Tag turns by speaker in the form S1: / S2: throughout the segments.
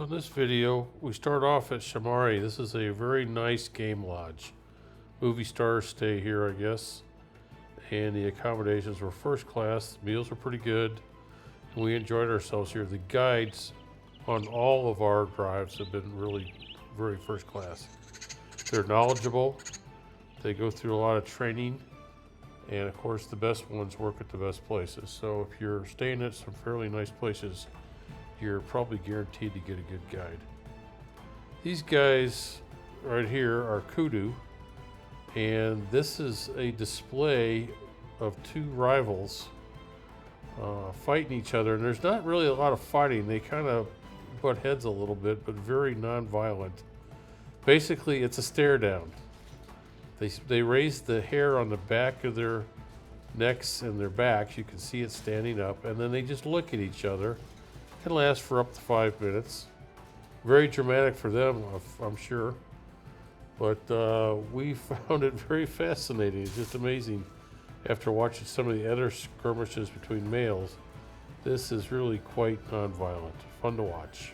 S1: On this video, we start off at Shamari. This is a very nice game lodge. Movie stars stay here, I guess. And the accommodations were first class. The meals were pretty good. And we enjoyed ourselves here. The guides on all of our drives have been really very first class. They're knowledgeable. They go through a lot of training. And of course, the best ones work at the best places. So if you're staying at some fairly nice places, you're probably guaranteed to get a good guide. These guys right here are kudu, and this is a display of two rivals fighting each other. And there's not really a lot of fighting. They kind of butt heads a little bit, but very non-violent. Basically, it's a stare down. They raise the hair on the back of their necks and their backs. You can see it standing up, and then they just look at each other. Can last for up to 5 minutes. Very dramatic for them, I'm sure. But we found it very fascinating. It's just amazing. After watching some of the other skirmishes between males, this is really quite nonviolent. Fun to watch.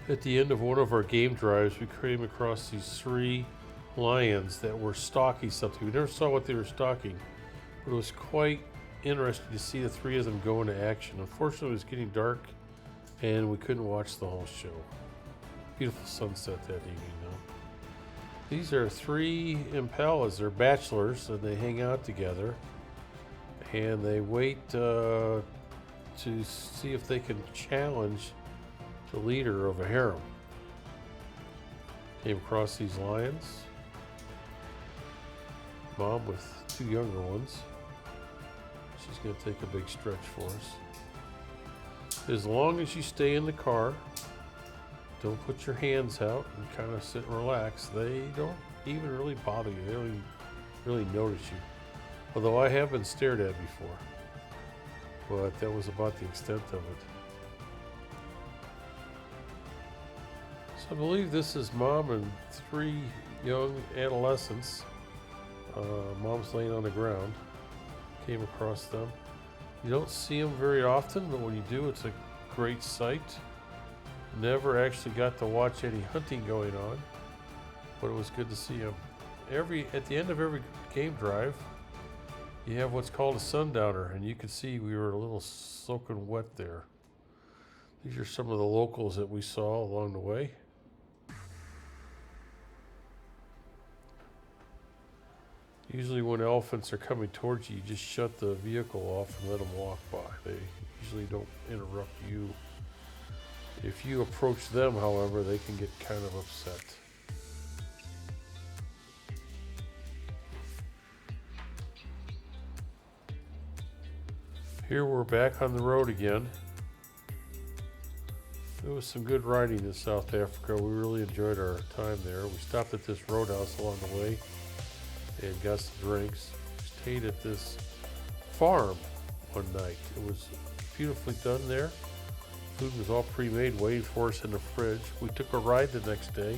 S1: At the end of one of our game drives, we came across these 3 lions that were stalking something. We never saw what they were stalking, but it was quite interesting to see the 3 of them go into action. Unfortunately, it was getting dark and we couldn't watch the whole show. Beautiful sunset that evening though. These are 3 impalas. They're bachelors and they hang out together and they wait to see if they can challenge the leader of a harem. Came across these lions. Mom with 2 younger ones. She's going to take a big stretch for us. As long as you stay in the car, don't put your hands out and kind of sit and relax. They don't even really bother you. They don't really notice you. Although I have been stared at before. But that was about the extent of it. So I believe this is Mom and 3 young adolescents. Mom's laying on the ground. Came across them. You don't see them very often, but when you do, it's a great sight. Never actually got to watch any hunting going on, but it was good to see them. At the end of every game drive, you have what's called a sundowner, and you can see we were a little soaking wet there. These are some of the locals that we saw along the way. Usually when elephants are coming towards you, you just shut the vehicle off and let them walk by. They usually don't interrupt you. If you approach them, however, they can get kind of upset. Here we're back on the road again. It was some good riding in South Africa. We really enjoyed our time there. We stopped at this roadhouse along the way and got some drinks. Stayed at this farm one night. It was beautifully done there. Food was all pre-made, waiting for us in the fridge. We took a ride the next day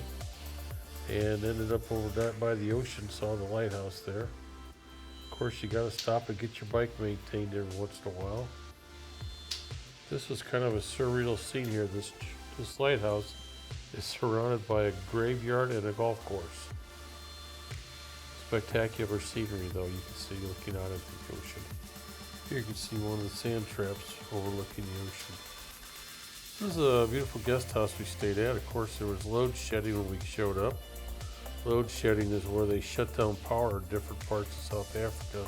S1: and ended up over by the ocean, saw the lighthouse there. Of course, you gotta stop and get your bike maintained every once in a while. This was kind of a surreal scene here. This lighthouse is surrounded by a graveyard and a golf course. Spectacular scenery though, you can see looking out at the ocean. Here you can see one of the sand traps overlooking the ocean. This is a beautiful guest house we stayed at. Of course, there was load shedding when we showed up. Load shedding is where they shut down power in different parts of South Africa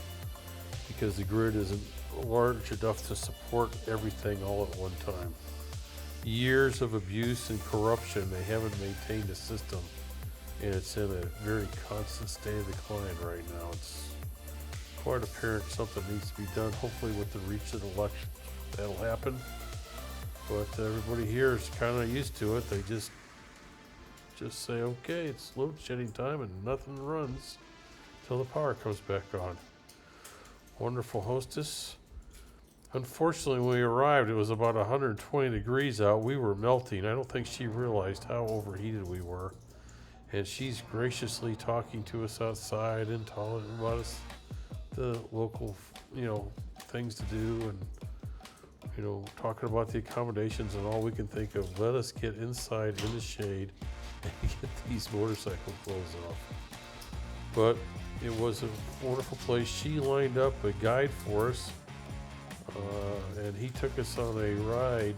S1: because the grid isn't large enough to support everything all at one time. Years of abuse and corruption, they haven't maintained a system. And it's in a very constant state of decline right now. It's quite apparent something needs to be done. Hopefully with the recent election, that'll happen. But everybody here is kind of used to it. They just say, okay, it's load shedding time and nothing runs till the power comes back on. Wonderful hostess. Unfortunately, when we arrived, it was about 120 degrees out. We were melting. I don't think she realized how overheated we were. And she's graciously talking to us outside and telling about us the local, things to do and you know, talking about the accommodations, and all we can think of, let us get inside in the shade and get these motorcycle clothes off. But it was a wonderful place. She lined up a guide for us, and he took us on a ride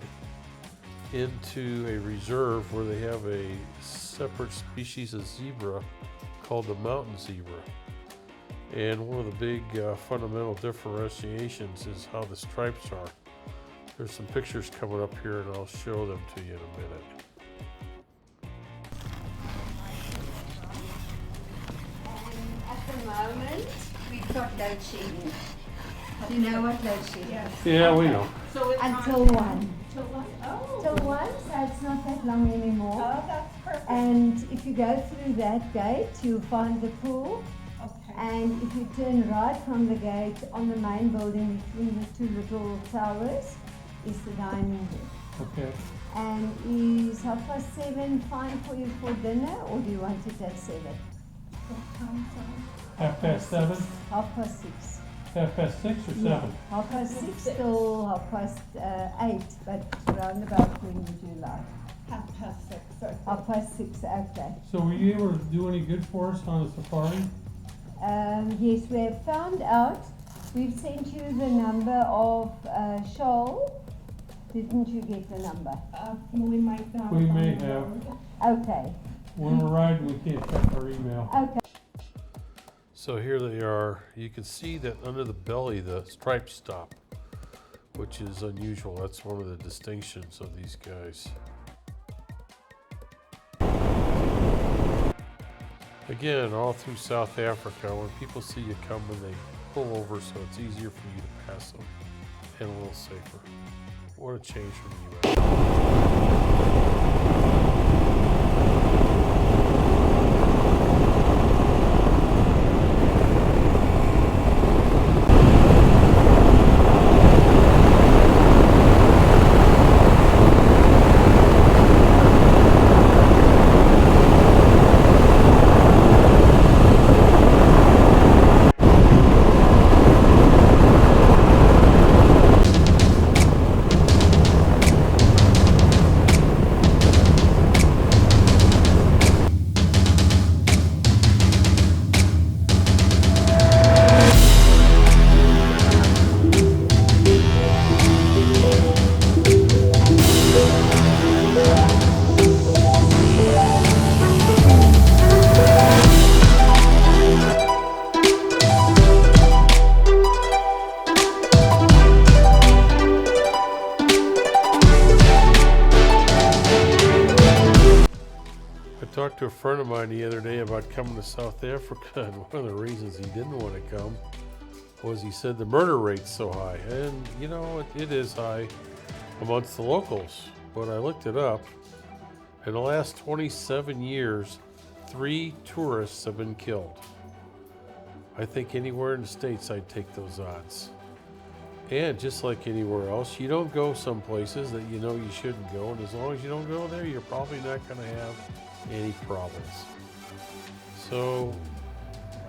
S1: into a reserve where they have a separate species of zebra called the mountain zebra. And one of the big fundamental differentiations is how the stripes are. There's some pictures coming up here, and I'll show them to you in a minute.
S2: At the moment, we've got load shedding. Do you know what load shedding is?
S1: Yeah, we know.
S2: So it's
S3: Until 1.
S2: Till 1? Oh.
S3: Till 1, so it's not that long anymore.
S2: Oh, that's perfect.
S3: And if you go through that gate, you'll find the pool.
S2: Okay.
S3: And if you turn right from the gate on the main building between the two little towers is the dining room.
S1: Okay.
S3: And is 7:30 fine for you for dinner, or do you want it at 7?
S2: What time, sorry?
S4: 7:30,
S3: 6:30.
S4: 6:30 or 7?
S3: Yeah, 6:30 till 8, but round about when would you like?
S2: 6:30. So
S3: 6:30, okay.
S4: So were you able to do any good for us on the safari?
S3: Yes, we have found out. We've sent you the number of Shoal. Didn't you get the number?
S2: we might not.
S4: We may have.
S3: Okay.
S4: When we're riding, we can't check our email.
S3: Okay.
S1: So here they are. You can see that under the belly, the stripes stop, which is unusual. That's one of the distinctions of these guys. Again, all through South Africa, when people see you coming, they pull over so it's easier for you to pass them and a little safer. What a change from the US. I talked to a friend of mine the other day about coming to South Africa, and one of the reasons he didn't want to come was he said the murder rate's so high. And you know, it is high amongst the locals, but I looked it up. In the last 27 years, 3 tourists have been killed. I think anywhere in the States I'd take those odds. And just like anywhere else, you don't go some places that you know you shouldn't go, and as long as you don't go there, you're probably not going to have any problems. So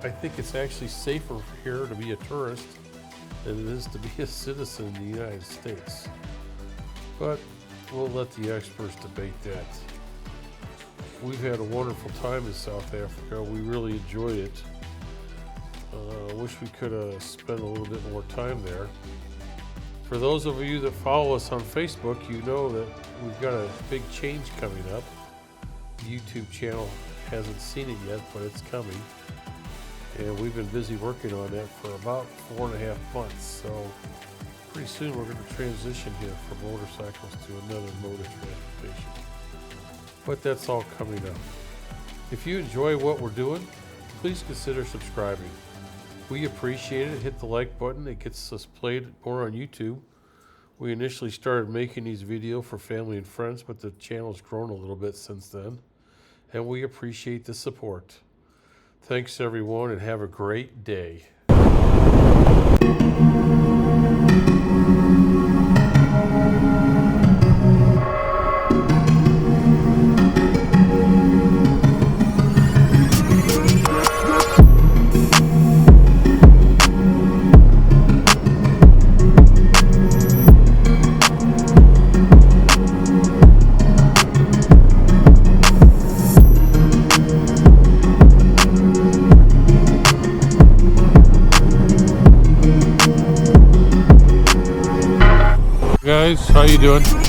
S1: I think it's actually safer here to be a tourist than it is to be a citizen in the United States. But we'll let the experts debate that. We've had a wonderful time in South Africa. We really enjoyed it. Wish we could have spent a little bit more time there. For those of you that follow us on Facebook, you know that we've got a big change coming up. The YouTube channel hasn't seen it yet, but it's coming. And we've been busy working on that for about 4.5 months. So pretty soon we're going to transition here from motorcycles to another mode of transportation. But that's all coming up. If you enjoy what we're doing, please consider subscribing. We appreciate it. Hit the like button. It gets us played more on YouTube. We initially started making these videos for family and friends, but the channel's grown a little bit since then. And we appreciate the support. Thanks everyone, and have a great day. guys. How you doing?